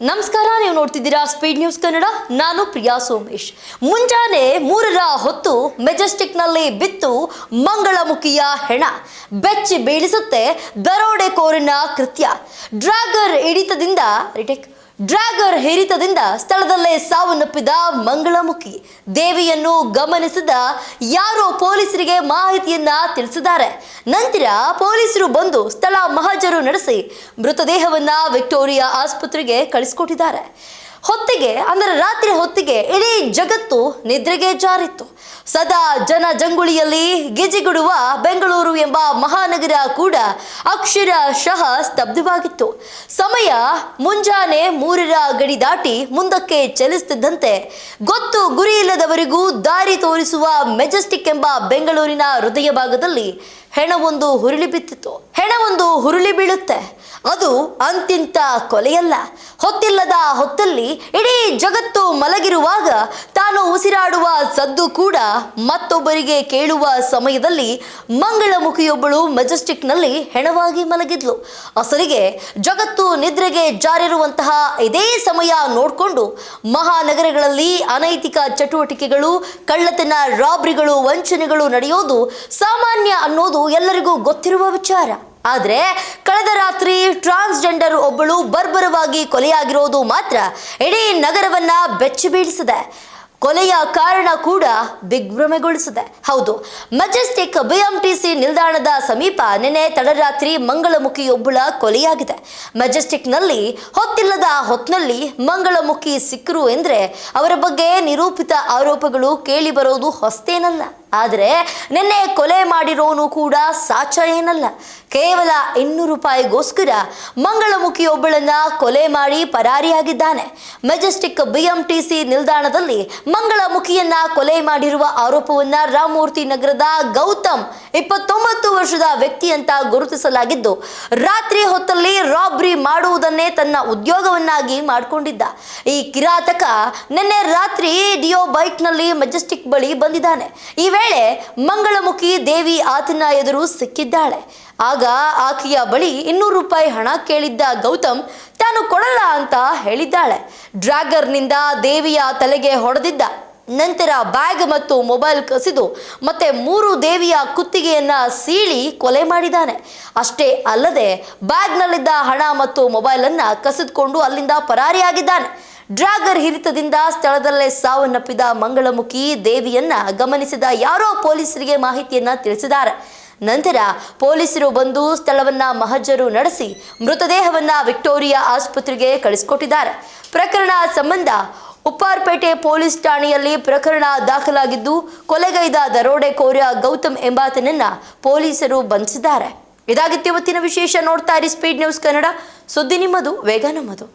ನಮಸ್ಕಾರ, ನೀವು ನೋಡ್ತಿದ್ದೀರಾ ಸ್ಪೀಡ್ ನ್ಯೂಸ್ ಕನ್ನಡ. ನಾನು ಪ್ರಿಯಾ ಸೋಮೇಶ್. ಮುಂಜಾನೆ 3ರ ಹೊತ್ತು ಮೆಜೆಸ್ಟಿಕ್ನಲ್ಲಿ ಬಿತ್ತು ಮಂಗಳಮುಖಿಯ ಹೆಣ. ಬೆಚ್ಚಿ ಬೀಳಿಸುತ್ತೆ ದರೋಡೆಕೋರನ ಕೃತ್ಯ. ಡ್ರ್ಯಾಗರ್ ಹಿಡಿತದಿಂದ ಸ್ಥಳದಲ್ಲೇ ಸಾವನ್ನಪ್ಪಿದ ಮಂಗಳಮುಖಿ. ದೇವಿಯನ್ನು ಗಮನಿಸಿದ ಯಾರೋ ಪೊಲೀಸರಿಗೆ ಮಾಹಿತಿಯನ್ನ ತಿಳಿಸಿದ್ದಾರೆ. ನಂತರ ಪೊಲೀಸರು ಬಂದು ಸ್ಥಳ ಮಹಜರು ನಡೆಸಿ ಮೃತದೇಹವನ್ನ ವಿಕ್ಟೋರಿಯಾ ಆಸ್ಪತ್ರೆಗೆ ಕಳಿಸಿಕೊಟ್ಟಿದ್ದಾರೆ. ರಾತ್ರಿ ಹೊತ್ತಿಗೆ ಇಡೀ ಜಗತ್ತು ನಿದ್ರೆಗೆ ಜಾರಿತ್ತು. ಸದಾ ಜನಜಂಗುಳಿಯಲ್ಲಿ ಗಿಜಿಗುಡುವ ಬೆಂಗಳೂರು ಎಂಬ ಮಹಾನಗರ ಕೂಡ ಅಕ್ಷರಶಃ ಸ್ತಬ್ಧವಾಗಿತ್ತು. ಸಮಯ ಮುಂಜಾನೆ 3ರ ಗಡಿ ದಾಟಿ ಮುಂದಕ್ಕೆ ಚಲಿಸುತ್ತಿದ್ದಂತೆ ಗೊತ್ತು ಗುರಿ ಇಲ್ಲದವರಿಗೂ ದಾರಿ ತೋರಿಸುವ ಮೆಜೆಸ್ಟಿಕ್ ಎಂಬ ಬೆಂಗಳೂರಿನ ಹೃದಯ ಭಾಗದಲ್ಲಿ ಹೆಣವೊಂದು ಹುರುಳಿ ಬೀಳುತ್ತೆ. ಅದು ಅಂತಿಂತ ಕೊಲೆಯಲ್ಲ. ಹೊತ್ತಿಲ್ಲದ ಹೊತ್ತಲ್ಲಿ ಇಡೀ ಜಗತ್ತು ಮಲಗಿರುವಾಗ ತಾನು ಉಸಿರಾಡುವ ಸದ್ದು ಕೂಡ ಮತ್ತೊಬ್ಬರಿಗೆ ಕೇಳುವ ಸಮಯದಲ್ಲಿ ಮಂಗಳಮುಖಿಯೊಬ್ಬಳು ಮೆಜೆಸ್ಟಿಕ್ನಲ್ಲಿ ಹೆಣವಾಗಿ ಮಲಗಿದ್ಲು. ಅಸಲಿಗೆ ಜಗತ್ತು ನಿದ್ರೆಗೆ ಜಾರಿರುವಂತಹ ಇದೇ ಸಮಯ ನೋಡಿಕೊಂಡು ಮಹಾನಗರಗಳಲ್ಲಿ ಅನೈತಿಕ ಚಟುವಟಿಕೆಗಳು, ಕಳ್ಳತನ, ರಾಬ್ರಿಗಳು, ವಂಚನೆಗಳು ನಡೆಯೋದು ಸಾಮಾನ್ಯ ಅನ್ನೋದು ಎಲ್ಲರಿಗೂ ಗೊತ್ತಿರುವ ವಿಚಾರ. ಆದರೆ ಕಳೆದ ರಾತ್ರಿ ಟ್ರಾನ್ಸ್ಜೆಂಡರ್ ಒಬ್ಬಳು ಬರ್ಬರವಾಗಿ ಕೊಲೆಯಾಗಿರೋದು ಮಾತ್ರ ಇಡೀ ನಗರವನ್ನ ಬೆಚ್ಚಿ ಬೀಳಿಸಿದೆ. ಕೊಲೆಯ ಕಾರಣ ಕೂಡ ದಿಗ್ಭ್ರಮೆಗೊಳಿಸಿದೆ. ಹೌದು, ಮೆಜೆಸ್ಟಿಕ್ ಬಿಎಂಟಿಸಿ ನಿಲ್ದಾಣದ ಸಮೀಪ ನಿನ್ನೆ ತಡರಾತ್ರಿ ಮಂಗಳಮುಖಿಯೊಬ್ಬಳ ಕೊಲೆಯಾಗಿದೆ. ಮೆಜೆಸ್ಟಿಕ್ನಲ್ಲಿ ಹೊತ್ತಿಲ್ಲದ ಹೊತ್ತಿನಲ್ಲಿ ಮಂಗಳಮುಖಿ ಸಿಕ್ಕರು ಎಂದ್ರೆ ಅವರ ಬಗ್ಗೆ ನಿರೂಪಿತ ಆರೋಪಗಳು ಕೇಳಿ ಬರೋದು ಹೊಸ್ತೇನಲ್ಲ. ಆದರೆ ನಿನ್ನೆ ಕೊಲೆ ಮಾಡಿರೋನು ಕೂಡ ಸಾಚ ಏನಲ್ಲ. ಕೇವಲ 200 ರೂಪಾಯಿಗೋಸ್ಕರ ಮಂಗಳಮುಖಿಯೊಬ್ಬಳನ್ನ ಕೊಲೆ ಮಾಡಿ ಪರಾರಿಯಾಗಿದ್ದಾನೆ. ಮೆಜೆಸ್ಟಿಕ್ ಬಿಎಂಟಿಸಿ ನಿಲ್ದಾಣದಲ್ಲಿ ಮಂಗಳಮುಖಿಯನ್ನ ಕೊಲೆ ಮಾಡಿರುವ ಆರೋಪವನ್ನ ರಾಮಮೂರ್ತಿ ನಗರದ ಗೌತಮ್ 29 ವರ್ಷದ ವ್ಯಕ್ತಿ ಅಂತ ಗುರುತಿಸಲಾಗಿದ್ದು, ರಾತ್ರಿ ಹೊತ್ತಲ್ಲಿ ರಾಬ್ರಿ ಮಾಡುವುದನ್ನೇ ತನ್ನ ಉದ್ಯೋಗವನ್ನಾಗಿ ಮಾಡಿಕೊಂಡಿದ್ದ ಈ ಕಿರಾತಕ ನಿನ್ನೆ ರಾತ್ರಿ ಡಿಯೋ ಬೈಕ್ನಲ್ಲಿ ಮೆಜೆಸ್ಟಿಕ್ ಬಳಿ ಬಂದಿದ್ದಾನೆ. ಈ ವೇಳೆ ಮಂಗಳಮುಖಿ ದೇವಿ ಆತನ ಎದುರು ಸಿಕ್ಕಿದ್ದಾಳೆ. ಆಗ ಆಕೆಯ ಬಳಿ 200 ರೂಪಾಯಿ ಹಣ ಕೇಳಿದ್ದ ಗೌತಮ್ ತಾನು ಕೊಡಲ್ಲ ಅಂತ ಹೇಳಿದ್ದಾಳೆ. ಡ್ರ್ಯಾಗರ್ನಿಂದ ದೇವಿಯ ತಲೆಗೆ ಹೊಡೆದಿದ್ದ. ನಂತರ ಬ್ಯಾಗ್ ಮತ್ತು ಮೊಬೈಲ್ ಕಸಿದು ಮತ್ತೆ 3 ದೇವಿಯ ಕುತ್ತಿಗೆಯನ್ನ ಸೀಳಿ ಕೊಲೆ ಮಾಡಿದ್ದಾನೆ. ಅಷ್ಟೇ ಅಲ್ಲದೆ ಬ್ಯಾಗ್ನಲ್ಲಿದ್ದ ಹಣ ಮತ್ತು ಮೊಬೈಲನ್ನ ಕಸಿದುಕೊಂಡು ಅಲ್ಲಿಂದ ಪರಾರಿಯಾಗಿದ್ದಾನೆ. ಡ್ರ್ಯಾಗರ್ ಹಿಡಿತದಿಂದ ಸ್ಥಳದಲ್ಲೇ ಸಾವನ್ನಪ್ಪಿದ ಮಂಗಳಮುಖಿ ದೇವಿಯನ್ನ ಗಮನಿಸಿದ ಯಾರೋ ಪೊಲೀಸರಿಗೆ ಮಾಹಿತಿಯನ್ನ ತಿಳಿಸಿದ್ದಾರೆ. ನಂತರ ಪೊಲೀಸರು ಬಂದು ಸ್ಥಳವನ್ನ ಮಹಜರು ನಡೆಸಿ ಮೃತದೇಹವನ್ನ ವಿಕ್ಟೋರಿಯಾ ಆಸ್ಪತ್ರೆಗೆ ಕಳಿಸಿಕೊಟ್ಟಿದ್ದಾರೆ. ಪ್ರಕರಣ ಸಂಬಂಧ ಉಪ್ಪಾರಪೇಟೆ ಪೊಲೀಸ್ ಠಾಣೆಯಲ್ಲಿ ಪ್ರಕರಣ ದಾಖಲಾಗಿದ್ದು, ಕೊಲೆಗೈದ ದರೋಡೆಕೋರ ಗೌತಮ್ ಎಂಬಾತನನ್ನ ಪೊಲೀಸರು ಬಂಧಿಸಿದ್ದಾರೆ. ಇದಾಗಿತ್ತು ಇವತ್ತಿನ ವಿಶೇಷ. ನೋಡ್ತಾ ಇರಿ ಸ್ಪೀಡ್ ನ್ಯೂಸ್ ಕನ್ನಡ. ಸುದ್ದಿ ನಿಮ್ಮದು, ವೇಗ ನಮ್ಮದು.